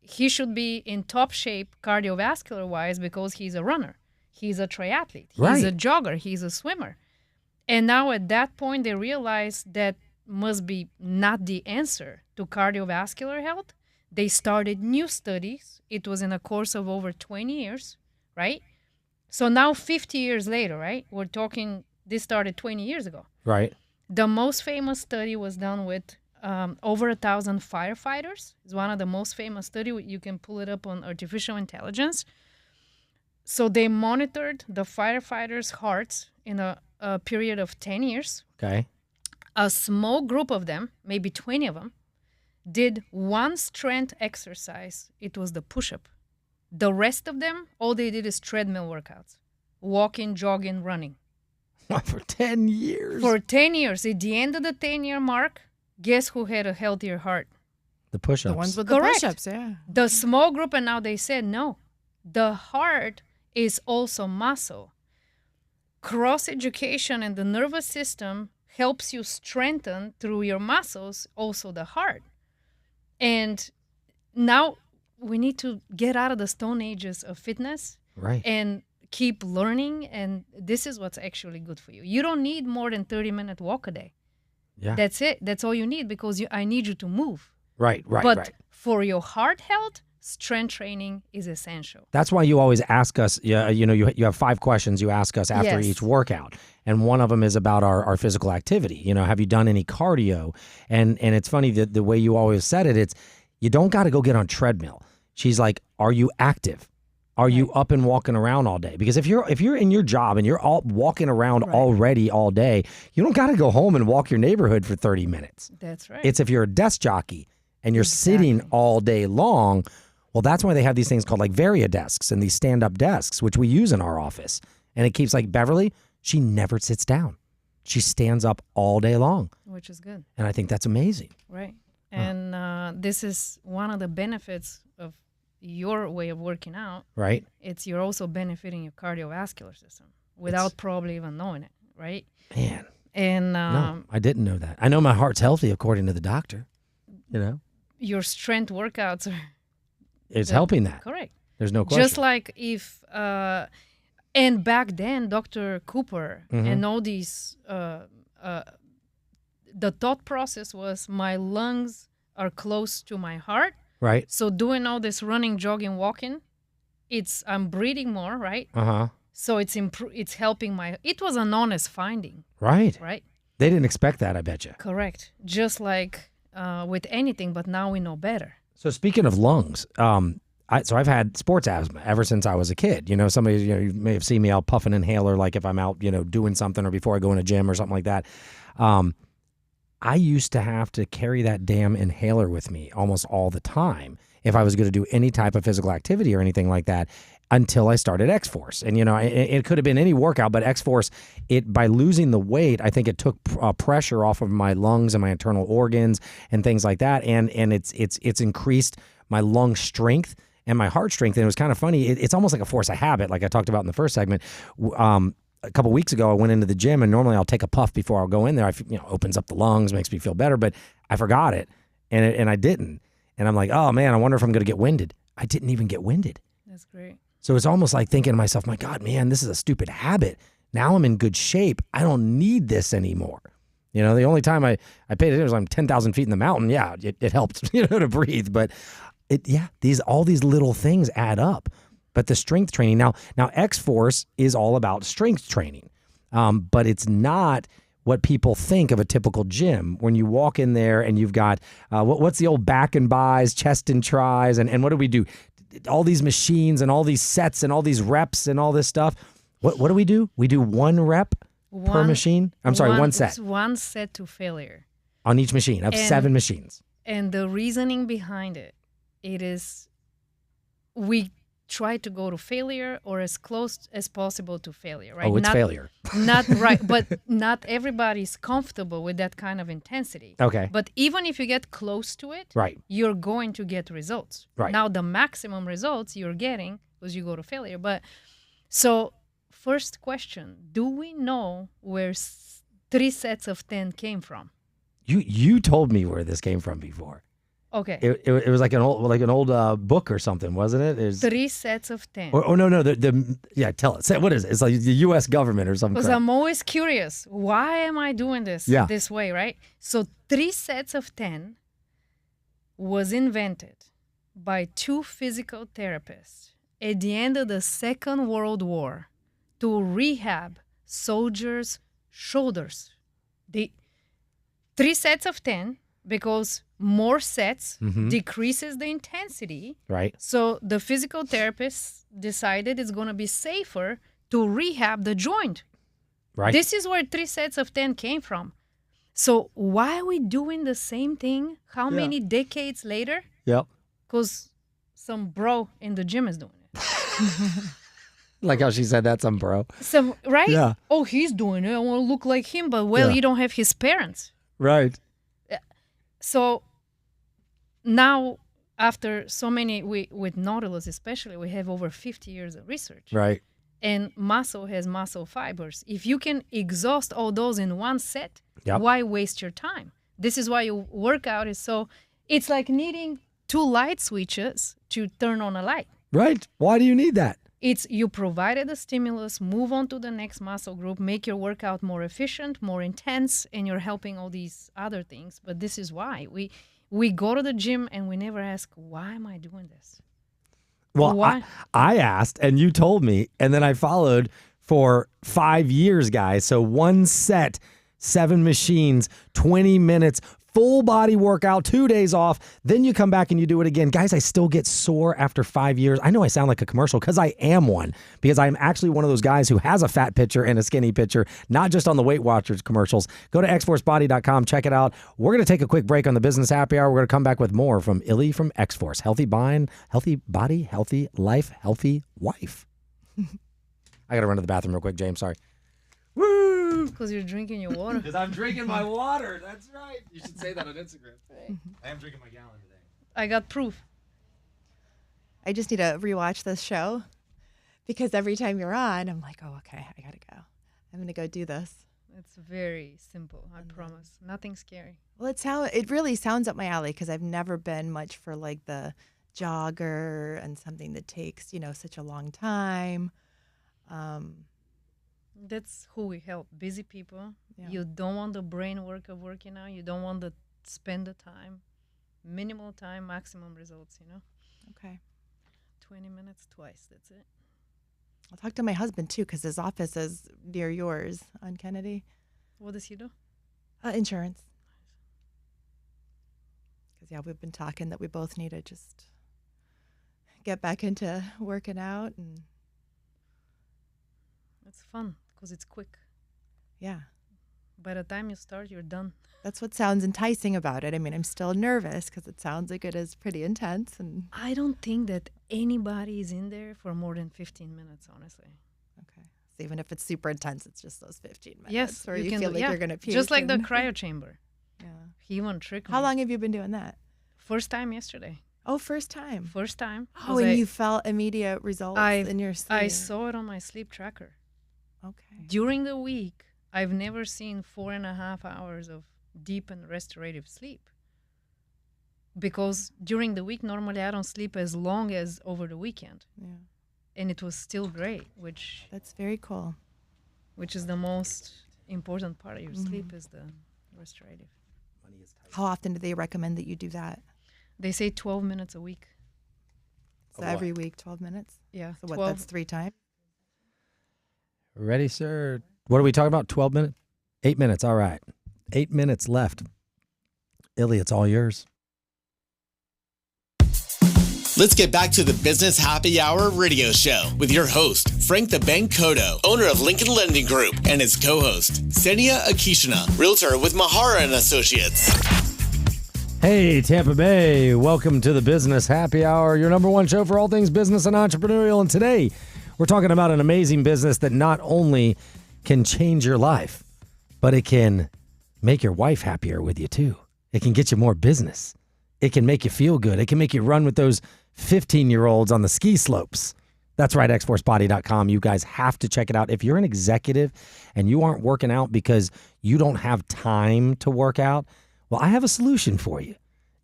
Speaker 4: He should be in top shape cardiovascular-wise because he's a runner. He's a triathlete. He's a jogger. He's a swimmer. And now at that point, they realize that must be not the answer to cardiovascular health. They started new studies. It was in a course of over 20 years, right? So now 50 years later, right? We're talking, this started 20 years ago.
Speaker 2: Right.
Speaker 4: The most famous study was done with over 1,000 firefighters. It's one of the most famous studies. You can pull it up on artificial intelligence. So they monitored the firefighters' hearts in a period of 10 years.
Speaker 2: Okay.
Speaker 4: A small group of them, maybe 20 of them, did one strength exercise. It was the push-up. The rest of them, all they did is treadmill workouts. Walking, jogging, running.
Speaker 2: For 10 years?
Speaker 4: For 10 years. At the end of the 10-year mark, guess who had a healthier heart?
Speaker 2: The push-ups.
Speaker 3: The ones with
Speaker 4: Correct.
Speaker 3: the push-ups, yeah.
Speaker 4: The small group, and now they said, no. The heart is also muscle. Cross-education and the nervous system helps you strengthen through your muscles, also the heart. And now we need to get out of the stone ages of fitness.
Speaker 2: Right.
Speaker 4: And keep learning, and this is what's actually good for you. You don't need more than 30-minute walk a day.
Speaker 2: Yeah.
Speaker 4: That's it. That's all you need because I need you to move.
Speaker 2: Right.
Speaker 4: But for your heart health, strength training is essential.
Speaker 2: That's why you always ask us, you have 5 questions you ask us after each workout. And one of them is about our physical activity. Have you done any cardio? And it's funny that the way you always said it, it's you don't got to go get on treadmill. She's like, are you active? Are you up and walking around all day? Because if you're in your job and you're all walking around already all day, you don't got to go home and walk your neighborhood for 30 minutes.
Speaker 4: That's right.
Speaker 2: It's if you're a desk jockey and you're sitting all day long. Well, that's why they have these things called like Varia desks and these stand-up desks, which we use in our office. And it keeps like Beverly, she never sits down. She stands up all day long.
Speaker 4: Which is good.
Speaker 2: And I think that's amazing.
Speaker 4: Right. And this is one of the benefits of your way of working out,
Speaker 2: right?
Speaker 4: you're also benefiting your cardiovascular system without probably even knowing it, right?
Speaker 2: Man.
Speaker 4: And
Speaker 2: No, I didn't know that. I know my heart's healthy according to the doctor. You know,
Speaker 4: your strength workouts are
Speaker 2: it's helping that.
Speaker 4: correct.
Speaker 2: There's no question.
Speaker 4: Just like if, and back then, Dr. Cooper and all these, the thought process was my lungs are close to my heart.
Speaker 2: Right.
Speaker 4: So doing all this running, jogging, walking, I'm breathing more, right? So it's helping it was an honest finding.
Speaker 2: Right.
Speaker 4: Right.
Speaker 2: They didn't expect that, I bet you.
Speaker 4: Correct. Just like with anything, but now we know better.
Speaker 2: So speaking of lungs, so I've had sports asthma ever since I was a kid. You know, you may have seen me out puffing inhaler, like if I'm out, doing something or before I go in a gym or something like that. I used to have to carry that damn inhaler with me almost all the time if I was going to do any type of physical activity or anything like that until I started X-Force. And, it could have been any workout, but X-Force, by losing the weight, I think it took pressure off of my lungs and my internal organs and things like that. And it's increased my lung strength and my heart strength. And it was kind of funny. It's almost like a force of habit, like I talked about in the first segment. A couple weeks ago, I went into the gym, and normally I'll take a puff before I'll go in there. Opens up the lungs, makes me feel better, but I forgot it, and I didn't. And I'm like, oh man, I wonder if I'm going to get winded. I didn't even get winded.
Speaker 4: That's great.
Speaker 2: So it's almost like thinking to myself, my God, man, this is a stupid habit. Now I'm in good shape. I don't need this anymore. The only time I paid attention was I'm 10,000 feet in the mountain. Yeah, it helped, to breathe. But all these little things add up. But the strength training, now X-Force is all about strength training, but it's not what people think of a typical gym. When you walk in there and you've got, what's the old back and buys, chest and tries, and what do we do? All these machines and all these sets and all these reps and all this stuff. What do? We do one rep per machine? One set.
Speaker 4: It's one set to failure.
Speaker 2: On each machine of 7 machines.
Speaker 4: And the reasoning behind it is we try to go to failure or as close as possible to failure, right?
Speaker 2: Oh, it's failure.
Speaker 4: Not right, but not everybody's comfortable with that kind of intensity.
Speaker 2: Okay.
Speaker 4: But even if you get close to it,
Speaker 2: right,
Speaker 4: you're going to get results.
Speaker 2: Right.
Speaker 4: Now, the maximum results you're getting was you go to failure. But so first question, do we know where 3 sets of 10 came from?
Speaker 2: You told me where this came from before.
Speaker 4: Okay.
Speaker 2: It was like an old book or something, wasn't it? It was
Speaker 4: 3 sets of 10.
Speaker 2: No. Tell it. What is it? It's like the U.S. government or something.
Speaker 4: Because I'm always curious. Why am I doing this this way, right? So 3 sets of 10 was invented by 2 physical therapists at the end of the Second World War to rehab soldiers' shoulders. The 3 sets of 10 because more sets decreases the intensity.
Speaker 2: Right.
Speaker 4: So the physical therapists decided it's going to be safer to rehab the joint.
Speaker 2: Right.
Speaker 4: This is where 3 sets of 10 came from. So why are we doing the same thing? How many decades later?
Speaker 2: Yep.
Speaker 4: Because some bro in the gym is doing it.
Speaker 2: Like how she said that, some bro.
Speaker 4: Right?
Speaker 2: Yeah.
Speaker 4: Oh, he's doing it. I want to look like him. But, you don't have his parents.
Speaker 2: Right.
Speaker 4: So now, after so many, with Nautilus especially, we have over 50 years of research.
Speaker 2: Right.
Speaker 4: And muscle has muscle fibers. If you can exhaust all those in one set,
Speaker 2: yep,
Speaker 4: why waste your time? This is why your workout is it's like needing 2 light switches to turn on a light.
Speaker 2: Right. Why do you need that?
Speaker 4: It's you provided the stimulus, move on to the next muscle group, make your workout more efficient, more intense, and you're helping all these other things. But this is why we go to the gym and we never ask, why am I doing this?
Speaker 2: Well, I asked and you told me, and then I followed for 5 years, guys. So 1 set, 7 machines, 20 minutes, full body workout, 2 days off. Then you come back and you do it again. Guys, I still get sore after 5 years. I know I sound like a commercial because I am one, because I'm actually one of those guys who has a fat picture and a skinny picture, not just on the Weight Watchers commercials. Go to xforcebody.com, check it out. We're going to take a quick break on the Business Happy Hour. We're going to come back with more from Illy from X-Force. Healthy mind, healthy body, healthy life, healthy wife. I got to run to the bathroom real quick, James. Sorry. Woo!
Speaker 4: Because you're drinking your water.
Speaker 2: Because I'm drinking my water. That's right. You should say that on Instagram.
Speaker 4: Right.
Speaker 2: I am drinking my gallon today.
Speaker 4: I got proof.
Speaker 3: I just need to rewatch this show because every time you're on, I'm like, oh, okay, I got to go. I'm going to go do this.
Speaker 4: It's very simple, I promise. Nothing scary.
Speaker 3: Well, it really sounds up my alley because I've never been much for like the jogger and something that takes, such a long time.
Speaker 4: That's who we help. Busy people.
Speaker 3: Yeah.
Speaker 4: You don't want the brain work of working out. You don't want to spend the time. Minimal time, maximum results,
Speaker 3: Okay.
Speaker 4: 20 minutes twice, that's it.
Speaker 3: I'll talk to my husband too because his office is near yours on Kennedy.
Speaker 4: What does he do?
Speaker 3: Insurance. Because, we've been talking that we both need to just get back into working out. And
Speaker 4: It's fun because it's quick.
Speaker 3: yeah.
Speaker 4: By the time you start, you're done.
Speaker 3: That's what sounds enticing about it. I mean, I'm still nervous because it sounds like it is pretty intense. And
Speaker 4: I don't think that anybody is in there for more than 15 minutes, honestly.
Speaker 3: okay. So even if it's super intense, it's just those 15 minutes.
Speaker 4: Yes,
Speaker 3: Or
Speaker 4: you
Speaker 3: you
Speaker 4: can
Speaker 3: feel
Speaker 4: do-
Speaker 3: like
Speaker 4: yeah.
Speaker 3: you're going to puke.
Speaker 4: Just like the
Speaker 3: and-
Speaker 4: cryo chamber.
Speaker 3: Yeah.
Speaker 4: He won't trick me.
Speaker 3: How long have you been doing that?
Speaker 4: First time yesterday.
Speaker 3: Oh, first time.
Speaker 4: First time.
Speaker 3: Oh,
Speaker 4: 'cause
Speaker 3: and you felt immediate results in your sleep.
Speaker 4: I saw it on my sleep tracker.
Speaker 3: Okay.
Speaker 4: During the week, I've never seen 4.5 hours of deep and restorative sleep. Because during the week, normally I don't sleep as long as over the weekend.
Speaker 3: Yeah.
Speaker 4: And it was still great, which
Speaker 3: That's very cool.
Speaker 4: is the most important part of your sleep is the restorative.
Speaker 3: How often do they recommend that you do that?
Speaker 4: They say 12 minutes a week.
Speaker 3: So every week, 12 minutes?
Speaker 4: Yeah.
Speaker 3: So what,
Speaker 4: 12.
Speaker 3: that's 3 times?
Speaker 2: Ready, sir? What are we talking about? 12 minutes? 8 minutes. All right. 8 minutes left. Illy, it's all yours.
Speaker 1: Let's get back to the Business Happy Hour radio show with your host, Frank the Bank Cotto, owner of Lincoln Lending Group, and his co-host, Senia Akishina, realtor with Mahara and Associates.
Speaker 2: Hey, Tampa Bay. Welcome to the Business Happy Hour, your number one show for all things business and entrepreneurial. And today, we're talking about an amazing business that not only can change your life, but it can make your wife happier with you too. It can get you more business. It can make you feel good. It can make you run with those 15-year-olds on the ski slopes. That's right, xforcebody.com. You guys have to check it out. If you're an executive and you aren't working out because you don't have time to work out, well, I have a solution for you.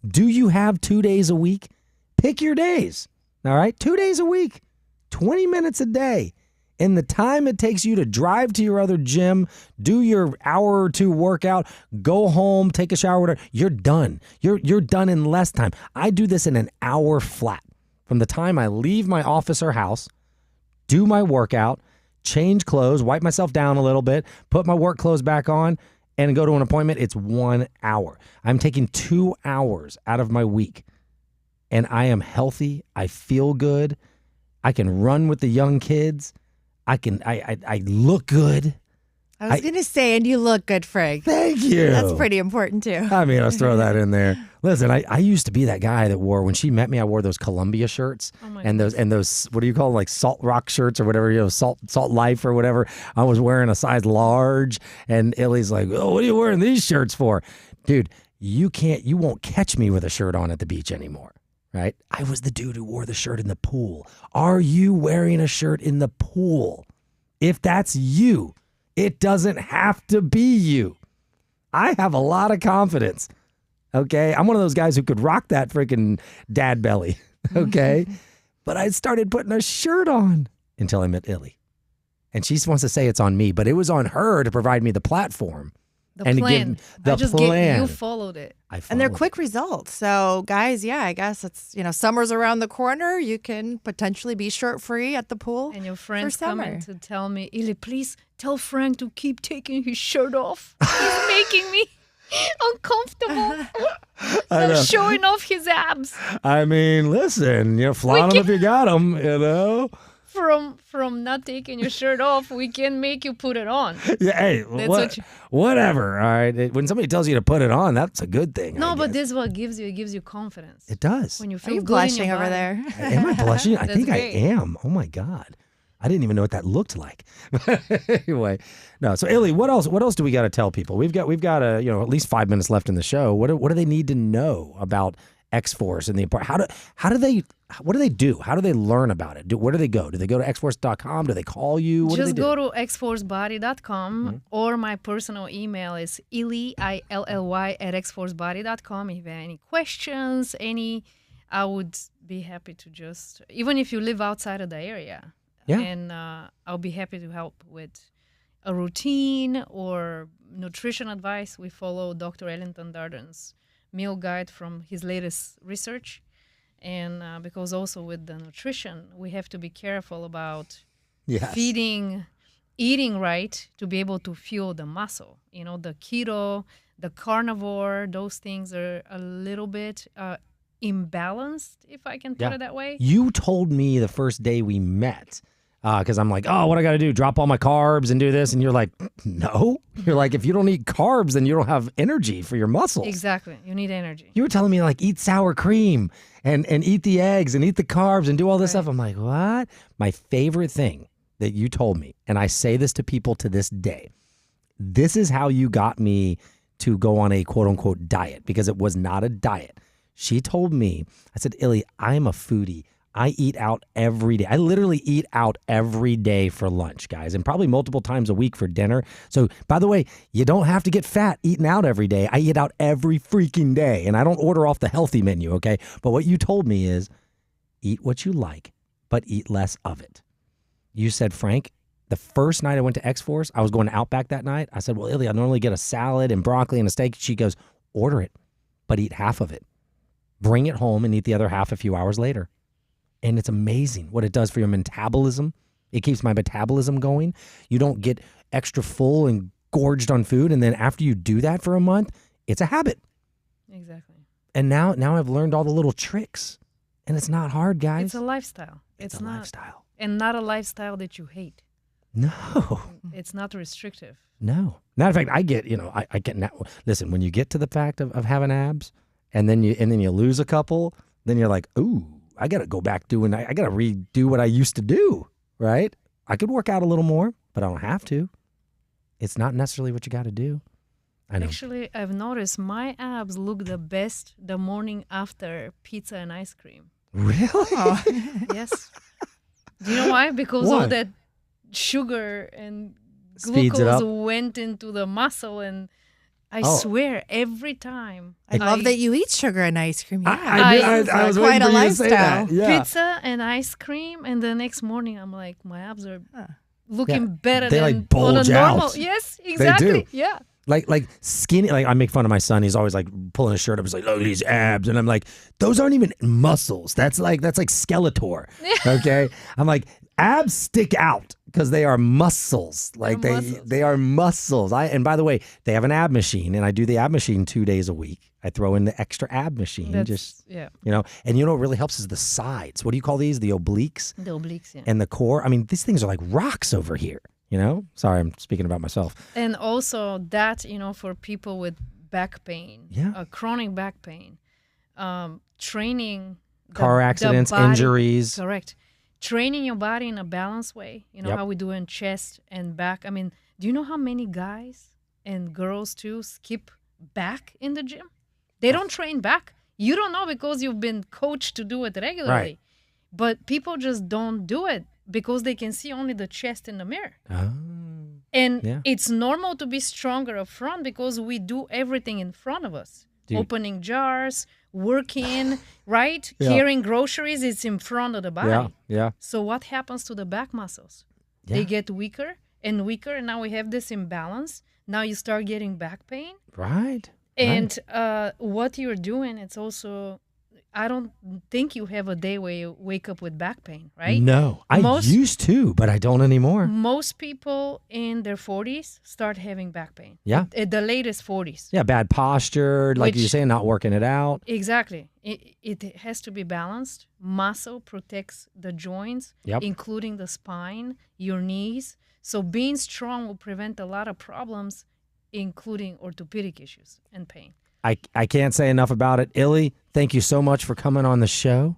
Speaker 2: Do you have 2 days a week? Pick your days. All right, 2 days a week, 20 minutes a day. In the time it takes you to drive to your other gym, do your hour or two workout, go home, take a shower, whatever, you're done. You're done in less time. I do this in an hour flat. From the time I leave my office or house, do my workout, change clothes, wipe myself down a little bit, put my work clothes back on, and go to an appointment, it's 1 hour. I'm taking 2 hours out of my week, and I am healthy. I feel good. I can run with the young kids. I look good.
Speaker 3: I was going to say, and you look good, Frank.
Speaker 2: Thank you.
Speaker 3: That's pretty important, too.
Speaker 2: I mean, let's throw that in there. Listen, I used to be that guy that wore, when she met me, I wore those Columbia shirts and those, what do you call them, like Salt Rock shirts or whatever, Salt Life or whatever. I was wearing a size large, and Illy's like, oh, what are you wearing these shirts for? Dude, you won't catch me with a shirt on at the beach anymore. Right? I was the dude who wore the shirt in the pool. Are you wearing a shirt in the pool? If that's you, it doesn't have to be you. I have a lot of confidence. Okay? I'm one of those guys who could rock that freaking dad belly. Okay? But I started putting a shirt on until I met Illy. And she wants to say it's on me, but it was on her to provide me the platform.
Speaker 4: The plan. You followed it.
Speaker 3: And they're quick results. So, guys, I guess it's, summer's around the corner. You can potentially be shirt-free at the pool.
Speaker 4: And your friends coming to tell me, Illy, please tell Frank to keep taking his shirt off. He's making me uncomfortable. I'm showing off his abs.
Speaker 2: I mean, listen, flaunt them if you got them,
Speaker 4: From not taking your shirt off, we can make you put it on.
Speaker 2: Yeah, hey, whatever. All right. When somebody tells you to put it on, that's a good thing.
Speaker 4: No, but this is what gives you confidence.
Speaker 2: It does.
Speaker 4: When you feel
Speaker 3: Are you
Speaker 4: good
Speaker 3: blushing
Speaker 4: in your
Speaker 3: over
Speaker 4: body.
Speaker 3: there?
Speaker 2: Am I blushing? I think
Speaker 4: great.
Speaker 2: I am. Oh my God. I didn't even know what that looked like. Anyway, no. So Illy, what else do we got to tell people? We've got at least 5 minutes left in the show. What do they need to know about X-Force and the how do they what do they do? How do they learn about it? Where do they go? Do they go to xforce.com? Do they call you? What
Speaker 4: Just
Speaker 2: do they do?
Speaker 4: go to xforcebody.com or my personal email is Illy, ILLY at xforcebody.com. If you have any questions, I would be happy to just, even if you live outside of the area.
Speaker 2: Yeah.
Speaker 4: And I'll be happy to help with a routine or nutrition advice. We follow Dr. Ellington Darden's meal guide from his latest research. And because also with the nutrition, we have to be careful about eating right to be able to fuel the muscle. You know, the keto, the carnivore, those things are a little bit imbalanced, if I can put it that way.
Speaker 2: You told me the first day we met, because I'm like, oh, what I got to do? Drop all my carbs and do this? And you're like, no. You're like, if you don't eat carbs, then you don't have energy for your muscles.
Speaker 4: Exactly. You need energy.
Speaker 2: You were telling me, like, eat sour cream and eat the eggs and eat the carbs and do all this stuff. I'm like, what? My favorite thing that you told me, and I say this to people to this day, this is how you got me to go on a quote-unquote diet, because it was not a diet. She told me, I said, Illy, I'm a foodie. I eat out every day. I literally eat out every day for lunch, guys, and probably multiple times a week for dinner. So, by the way, you don't have to get fat eating out every day. I eat out every freaking day, and I don't order off the healthy menu, okay? But what you told me is eat what you like, but eat less of it. You said, Frank, the first night I went to X-Force, I was going to Outback that night. I said, well, Illy, I normally get a salad and broccoli and a steak. She goes, order it, but eat half of it. Bring it home and eat the other half a few hours later. And it's amazing what it does for your metabolism. It keeps my metabolism going. You don't get extra full and gorged on food. And then after you do that for a month, it's a habit.
Speaker 4: Exactly.
Speaker 2: And now I've learned all the little tricks. And it's not hard, guys.
Speaker 4: It's a lifestyle.
Speaker 2: It's a lifestyle.
Speaker 4: And not a lifestyle that you hate.
Speaker 2: No.
Speaker 4: It's not restrictive.
Speaker 2: No. Matter of fact, I get, I get now. Listen, when you get to the fact of having abs and then you lose a couple, then you're like, ooh, I got to go back I got to redo what I used to do, right? I could work out a little more, but I don't have to. It's not necessarily what you got to do. I know.
Speaker 4: Actually, I've noticed my abs look the best the morning after pizza and ice cream.
Speaker 2: Really?
Speaker 3: Oh.
Speaker 4: Yes. Do you know why? Because
Speaker 2: Why?
Speaker 4: all that sugar and
Speaker 2: Speeds it
Speaker 4: glucose
Speaker 2: up.
Speaker 4: went into the muscle, and I
Speaker 2: Oh.
Speaker 4: swear every time
Speaker 3: I love that you eat sugar and ice cream. Yeah.
Speaker 2: I was
Speaker 3: quite
Speaker 2: waiting
Speaker 3: a
Speaker 2: for you to say that.
Speaker 3: lifestyle.
Speaker 2: Yeah.
Speaker 4: pizza and ice cream, and the next morning I'm like, my abs are looking better
Speaker 2: They,
Speaker 4: than
Speaker 2: like, bulge
Speaker 4: on a normal.
Speaker 2: out.
Speaker 4: Yes, exactly.
Speaker 2: do.
Speaker 4: Yeah.
Speaker 2: Like skinny, like I make fun of my son. He's always like pulling his shirt up. He's like, look at these abs. And I'm like, those aren't even muscles. That's like Skeletor. Okay. I'm like, abs stick out because they are muscles. Like
Speaker 4: They're muscles.
Speaker 2: they are muscles. And by the way, they have an ab machine, and I do the ab machine 2 days a week. I throw in the extra ab machine.
Speaker 4: Yeah.
Speaker 2: And you know what really helps is the sides. What do you call these? The obliques
Speaker 4: The obliques, yeah.
Speaker 2: and the core. I mean, these things are like rocks over here. Sorry, I'm speaking about myself.
Speaker 4: And also that, for people with back pain,
Speaker 2: Yeah.
Speaker 4: chronic back pain, training.
Speaker 2: Car accidents,
Speaker 4: body,
Speaker 2: injuries.
Speaker 4: Correct. Training your body in a balanced way. You know
Speaker 2: Yep.
Speaker 4: how we do in chest and back. I mean, do you know how many guys and girls too skip back in the gym? They don't train back. You don't know because you've been coached to do it regularly.
Speaker 2: Right.
Speaker 4: But people just don't do it because they can see only the chest in the mirror.
Speaker 2: Oh.
Speaker 4: And
Speaker 2: Yeah.
Speaker 4: it's normal to be stronger up front because we do everything in front of us.
Speaker 2: Dude.
Speaker 4: Opening jars, working, right?
Speaker 2: Yeah.
Speaker 4: Carrying groceries, it's in front of the body.
Speaker 2: Yeah.
Speaker 4: So what happens to the back muscles?
Speaker 2: Yeah.
Speaker 4: They get weaker and weaker, and now we have this imbalance. Now you start getting back pain.
Speaker 2: Right.
Speaker 4: And what you're doing, it's also, I don't think you have a day where you wake up with back pain, right?
Speaker 2: No, I used to, but I don't anymore.
Speaker 4: Most people in their 40s start having back pain.
Speaker 2: Yeah.
Speaker 4: At the latest 40s.
Speaker 2: Yeah, bad posture, like
Speaker 4: Which-
Speaker 2: you're saying, not working it out.
Speaker 4: Exactly. It has to be balanced. Muscle protects the joints,
Speaker 2: Yep.
Speaker 4: including the spine, your knees. So being strong will prevent a lot of problems, including orthopedic issues and pain.
Speaker 2: I can't say enough about it. Illy, thank you so much for coming on the show.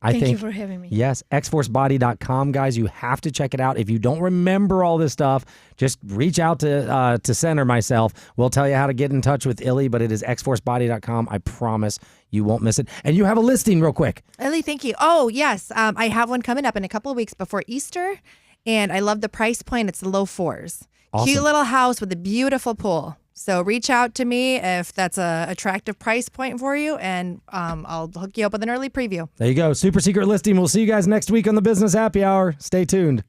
Speaker 4: Thank you for having me.
Speaker 2: Yes, xforcebody.com, guys. You have to check it out. If you don't remember all this stuff, just reach out to Center myself. We'll tell you how to get in touch with Illy, but it is xforcebody.com. I promise you won't miss it. And you have a listing real quick.
Speaker 3: Illy, thank you. Oh, yes. I have one coming up in a couple of weeks before Easter, and I love the price point. It's the low fours.
Speaker 2: Awesome.
Speaker 3: Cute little house with a beautiful pool. So reach out to me if that's a attractive price point for you, and I'll hook you up with an early preview.
Speaker 2: There you go. Super secret listing. We'll see you guys next week on the Business Happy Hour. Stay tuned.